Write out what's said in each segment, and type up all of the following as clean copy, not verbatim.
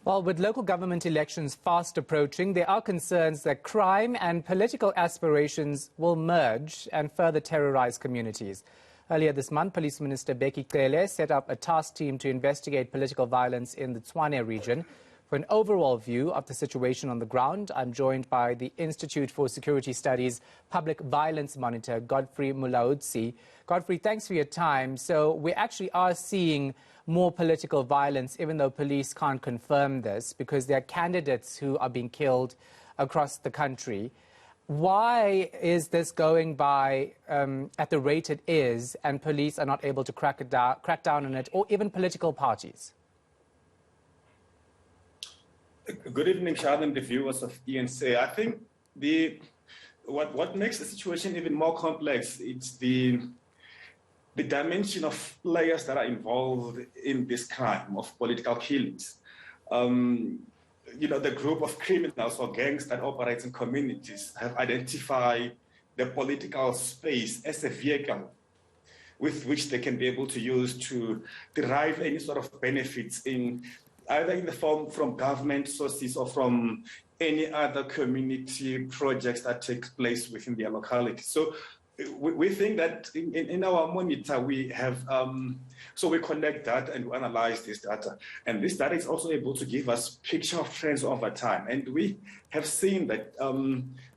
Well, with local government elections fast approaching, there are concerns that crime and political aspirations will merge and further terrorize communities. Earlier this month, Police Minister Bheki Cele set up a task team to investigate political violence in the Tshwane region. For an overall view of the situation on the ground, I'm joined by the Institute for Security Studies Public Violence Monitor, Godfrey Mulaudzi. Godfrey, thanks for your time. So we actually are seeing more political violence, even though police can't confirm this, because there are candidates who are being killed across the country. Why is this going by at the rate it is, and police are not able to crack down on it, or even political parties? Good evening, Shad, and the viewers of ENC. I think what makes the situation even more complex is the dimension of players that are involved in this crime of political killings. The group of criminals or gangs that operate in communities have identified the political space as a vehicle with which they can be able to use to derive any sort of benefits either in the form from government sources or from any other community projects that take place within their locality. So we think that in our monitor we have, so we collect data and we analyze this data. And this data is also able to give us picture of trends over time. And we have seen that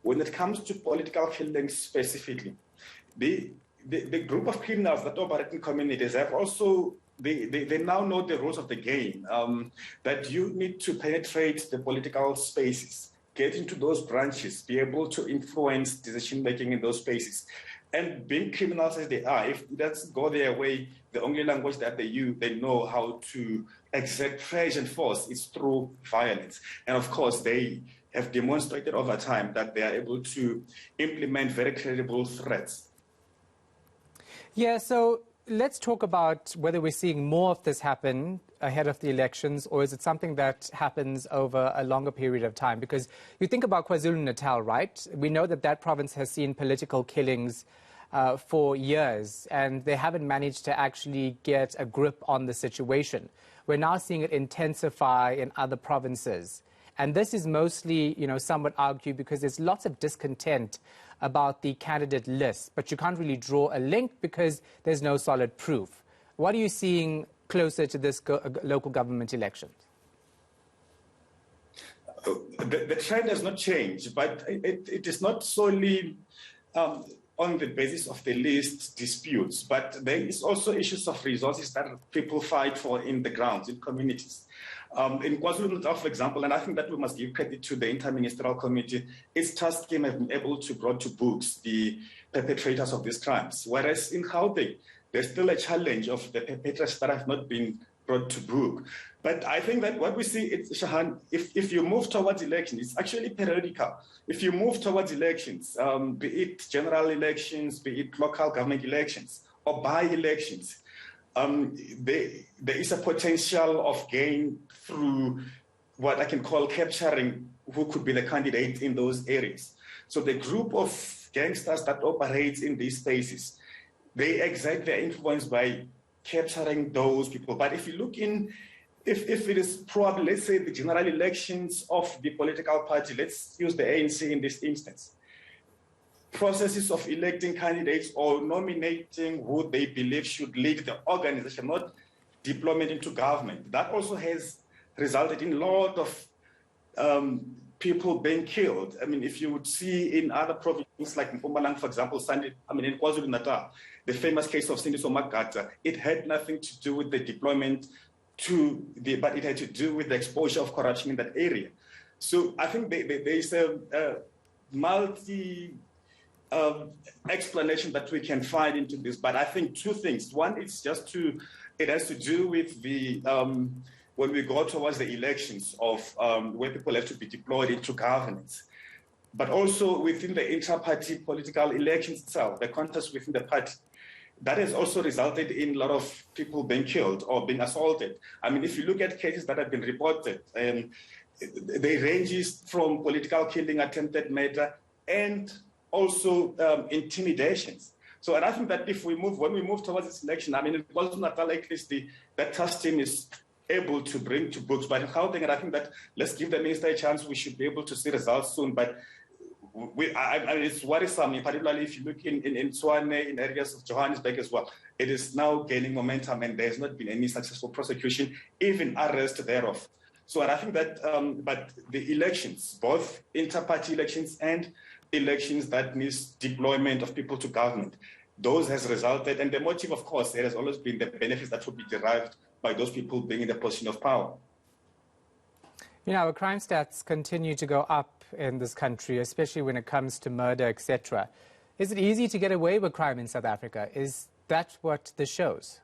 when it comes to political killings specifically, the group of criminals that operate in communities have also They now know the rules of the game, that you need to penetrate the political spaces, get into those branches, be able to influence decision-making in those spaces. And being criminals as they are, if it doesn't go their way, the only language that they use, they know how to exert pressure and force is through violence. And of course, they have demonstrated over time that they are able to implement very credible threats. Yeah, so let's talk about whether we're seeing more of this happen ahead of the elections, or is it something that happens over a longer period of time? Because you think about KwaZulu-Natal, right? We know that that province has seen political killings for years, and they haven't managed to actually get a grip on the situation. We're now seeing it intensify in other provinces. And this is mostly, some would argue, because there's lots of discontent about the candidate list, but you can't really draw a link because there's no solid proof. What are you seeing closer to this local government election? The trend has not changed, but it is not solely on the basis of the list disputes, but there is also issues of resources that people fight for in the grounds, in communities. In KwaZulu-Natal, for example, and I think that we must give credit to the Inter-Ministerial Committee, its task team have been able to bring to books the perpetrators of these crimes. Whereas in Gauteng, there's still a challenge of the perpetrators that have not been brought to book. But I think that what we see is, Shahan, if you move towards elections, it's actually periodical. If you move towards elections, be it general elections, be it local government elections, or by-elections, there is a potential of gain through what I can call capturing who could be the candidate in those areas. So the group of gangsters that operates in these spaces, they exert their influence by capturing those people. But if you look in, if it is probably, let's say, the general elections of the political party, let's use the ANC in this instance, processes of electing candidates or nominating who they believe should lead the organization, not deployment into government. That also has resulted in a lot of people being killed. I mean, if you would see in other provinces like Mpumalanga, for example, in KwaZulu-Natal, the famous case of Sindiso Magata, it had nothing to do with the deployment but it had to do with the exposure of corruption in that area. So I think there is a multi explanation that we can find into this, but I think two things. One, it has to do with the when we go towards the elections of where people have to be deployed into governance, but also within the intra-party political elections itself, the contest within the party. That has also resulted in a lot of people being killed or being assaulted. I mean, if you look at cases that have been reported, they ranges from political killing, attempted murder, and also intimidations. So, and I think that when we move towards this election, I mean, it was not at least that task team is able to bring to books. But in Gauteng, and I think that let's give the minister a chance. We should be able to see results soon. But it's worrisome, particularly if you look in Tshwane, in areas of Johannesburg as well. It is now gaining momentum, and there's not been any successful prosecution, even arrest thereof. So I think that, but the elections, both inter-party elections and elections that needs deployment of people to government, those has resulted, and the motive, of course, there has always been the benefits that will be derived by those people being in the position of power. You know, our crime stats continue to go up in this country, especially when it comes to murder, etc. Is it easy to get away with crime in South Africa? Is that what this shows?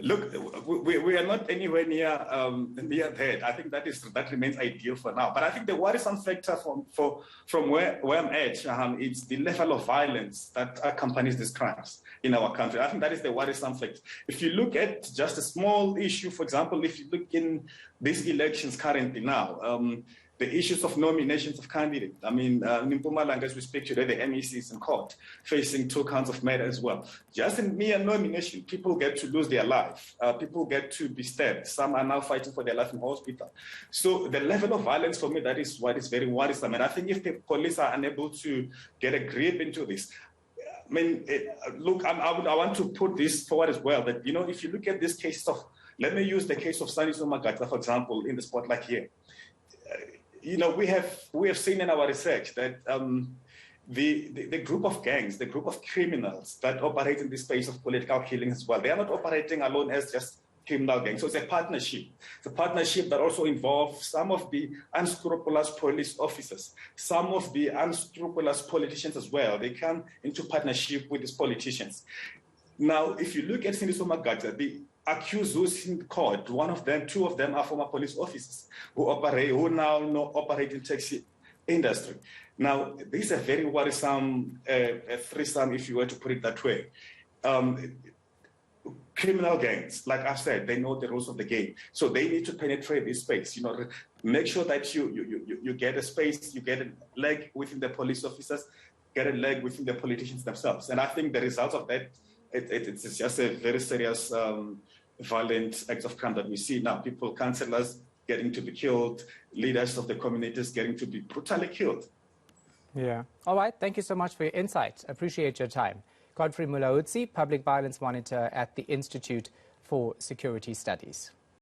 Look, we are not anywhere near that. I think that remains ideal for now. But I think the worrisome factor from where I'm at, it's the level of violence that accompanies these crimes in our country. I think that is the worrisome factor. If you look at just a small issue, for example, if you look in these elections currently now, the issues of nominations of candidates. I mean, in Mpumalanga, as we speak today, the MEC is in court facing 2 counts of murder as well. Just in mere nomination, people get to lose their life. People get to be stabbed. Some are now fighting for their life in hospital. So the level of violence for me, that is what is very worrisome. And I think if the police are unable to get a grip into this, I mean, look, I want to put this forward as well, that, you know, if you look at this case of, let me use the case of Sandiso Magata, for example, in the spotlight here. You know, we have seen in our research that the group of gangs, the group of criminals that operate in the space of political killing as well, they are not operating alone as just criminal gangs. So it's a partnership. It's a partnership that also involves some of the unscrupulous police officers, some of the unscrupulous politicians as well. They come into partnership with these politicians. Now, if you look at Sandiso Magata, the accused who's in court, 2 of them are former police officers who now operate in taxi industry. Now, this is a very worrisome threesome, if you were to put it that way. Criminal gangs, like I've said, they know the rules of the game, so they need to penetrate this space. You know, make sure that you get a space, you get a leg within the police officers, get a leg within the politicians themselves. And I think the result of that, it's just a very serious violent acts of crime that we see now. People, councillors getting to be killed, leaders of the communities getting to be brutally killed. Yeah. All right. Thank you so much for your insight. Appreciate your time. Godfrey Mulaudzi, Public Violence Monitor at the Institute for Security Studies.